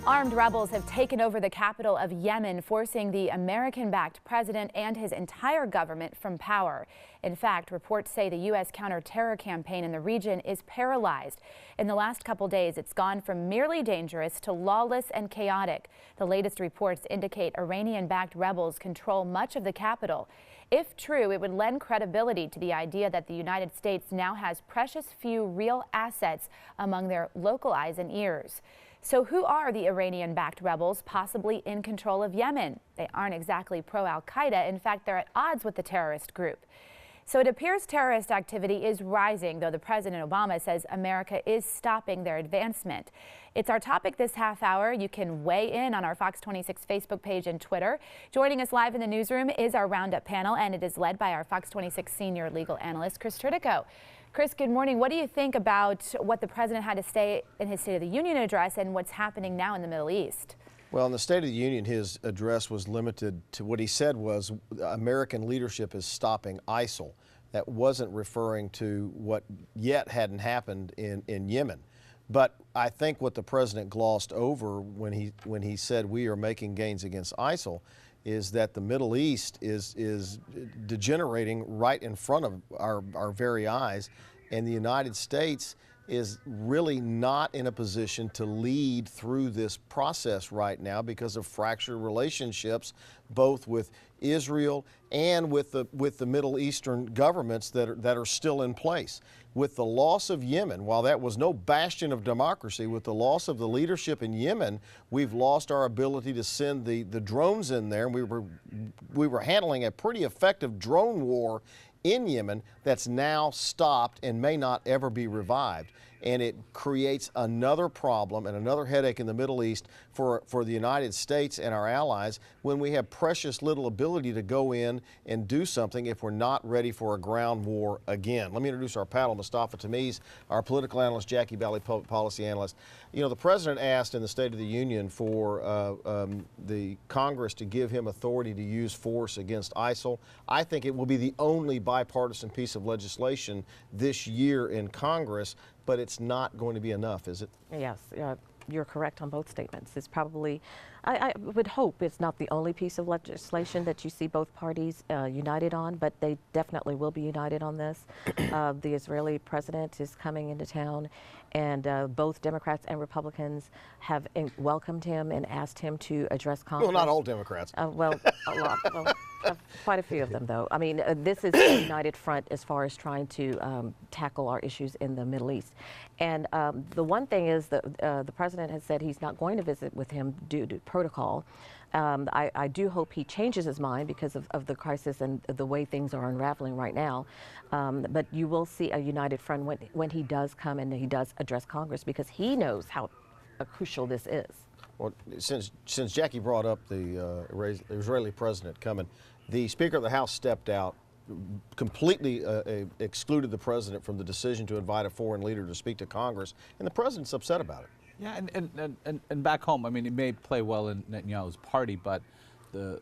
Armed rebels have taken over the capital of Yemen, forcing the American-backed president and his entire government from power. In fact, reports say the U.S. counter-terror campaign in the region is paralyzed. In the last couple days, it's gone from merely dangerous to lawless and chaotic. The latest reports indicate Iranian-backed rebels control much of the capital. If true, it would lend credibility to the idea that the United States now has precious few real assets among their local eyes and ears. So who are the Iranian-backed rebels possibly in control of Yemen? They aren't exactly pro-Al-Qaeda. In fact, they're at odds with the terrorist group. So it appears terrorist activity is rising, though the President Obama says America is stopping their advancement. It's our topic this half hour. You can weigh in on our Fox 26 Facebook page and Twitter. Joining us live in the newsroom is our Roundup panel, and it is led by our Fox 26 senior legal analyst, Chris Tritico. Chris, good morning. What do you think about what the president had to say in his State of the Union address and what's happening now in the Middle East? Well, in the State of the Union, his address was limited to what he said was American leadership is stopping ISIL. That wasn't referring to what yet hadn't happened in Yemen. But I think what the president glossed over when he said we are making gains against ISIL is that the Middle East is degenerating right in front of our very eyes, and the United States is really not in a position to lead through this process right now because of fractured relationships, both with Israel and with the Middle Eastern governments that are still in place. With the loss of Yemen, while that was no bastion of democracy, with the loss of the leadership in Yemen, we've lost our ability to send the drones in there. And we were handling a pretty effective drone war in Yemen that's now stopped and may not ever be revived. And it creates another problem and another headache in the Middle East for the United States and our allies when we have precious little ability to go in and do something if we're not ready for a ground war again. Let me introduce our panel. Mustafa Tamiz, our political analyst, Jackie Bally, public policy analyst. You know, the president asked in the State of the Union for the Congress to give him authority to use force against ISIL. I think it will be the only bipartisan piece of legislation this year in Congress, but it's not going to be enough, is it? Yes, you're correct on both statements. It's probably, I would hope it's not the only piece of legislation that you see both parties united on, but they definitely will be united on this. The Israeli president is coming into town, and both Democrats and Republicans have welcomed him and asked him to address Congress. Well, not all Democrats. Well, a lot. Well, quite a few of them, though. I mean, this is a united front as far as trying to tackle our issues in the Middle East. And the one thing is that the president has said he's not going to visit with him due to protocol. I do hope he changes his mind because of the crisis and the way things are unraveling right now. But you will see a united front when he does come and he does address Congress, because he knows how crucial this is. Well, since Jackie brought up the Israeli president coming, the Speaker of the House stepped out, completely excluded the president from the decision to invite a foreign leader to speak to Congress, and the president's upset about it. Yeah, and back home, I mean, it may play well in Netanyahu's party, but the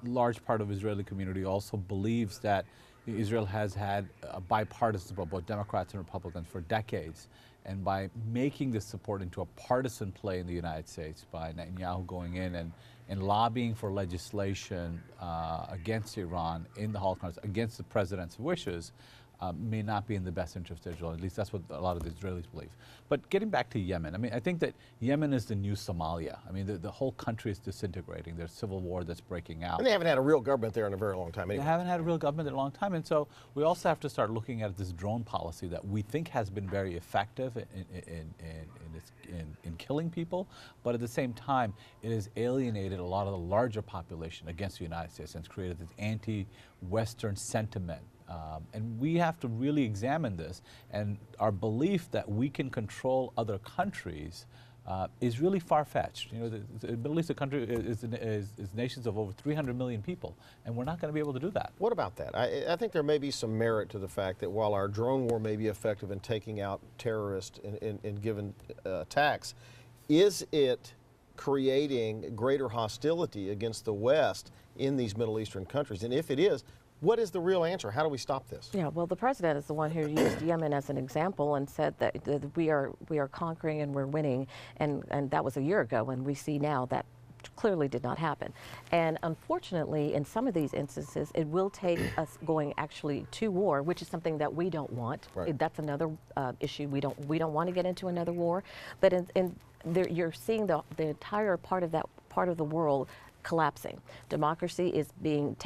large part of the Israeli community also believes that Israel has had a bipartisan support, both Democrats and Republicans, for decades. And by making this support into a partisan play in the United States, by Netanyahu going in and lobbying for legislation against Iran in the Holocaust, against the president's wishes, may not be in the best interest of Israel. At least that's what a lot of the Israelis believe. But getting back to Yemen, I mean, I think that Yemen is the new Somalia. I mean, the whole country is disintegrating. There's civil war that's breaking out. And they haven't had a real government there in a very long time anyway. They haven't had a real government in a long time. And so we also have to start looking at this drone policy that we think has been very effective in killing people. But at the same time, it has alienated a lot of the larger population against the United States and it's created this anti-Western sentiment. And we have to really examine this, and our belief that we can control other countries is really far-fetched. You know, the Middle East, a country is nations of over 300 million people, and we're not going to be able to do that. What about that? I think there may be some merit to the fact that while our drone war may be effective in taking out terrorists in given attacks, is it creating greater hostility against the West in these Middle Eastern countries? And if it is, What is the real answer? How do we stop this? Yeah, well, the president is the one who used Yemen as an example and said that we are conquering and we're winning, and that was a year ago, and we see now that clearly did not happen. And unfortunately, in some of these instances, it will take us going actually to war, which is something that we don't want. Right. That's another issue. We don't want to get into another war. But you're seeing the entire part of the world collapsing. Democracy is being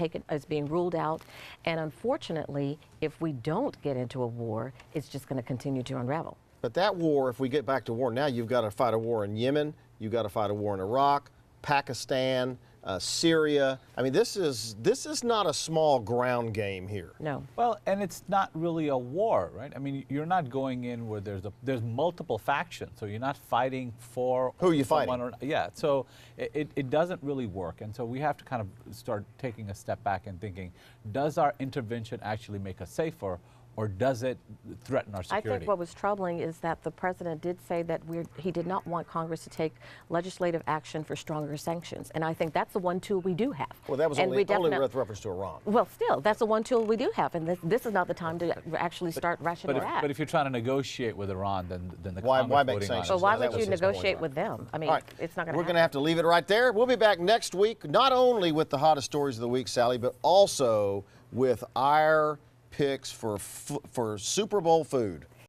ruled out, and unfortunately, if we don't get into a war, it's just going to continue to unravel. But that war, if we get back to war now, you've got to fight a war in Yemen, you've got to fight a war in Iraq, Pakistan, Syria. I mean, this is not a small ground game here. No. Well, and it's not really a war, right? I mean, you're not going in where there's multiple factions, so you're not fighting for who are you someone fighting? Yeah, so it doesn't really work, and so we have to kind of start taking a step back and thinking, does our intervention actually make us safer, or does it threaten our security? I think what was troubling is that the president did say that he did not want Congress to take legislative action for stronger sanctions. And I think that's the one tool we do have. Well, that was only with reference to Iran. Well, still, that's the one tool we do have. And this is not the time to actually start rationing that. But if you're trying to negotiate with Iran, then the why Congress make voting sanctions? So why That would was you his point, negotiate right? with them? I mean, All right. it's not going to happen. We're going to have to leave it right there. We'll be back next week, not only with the hottest stories of the week, Sally, but also with our picks for Super Bowl food.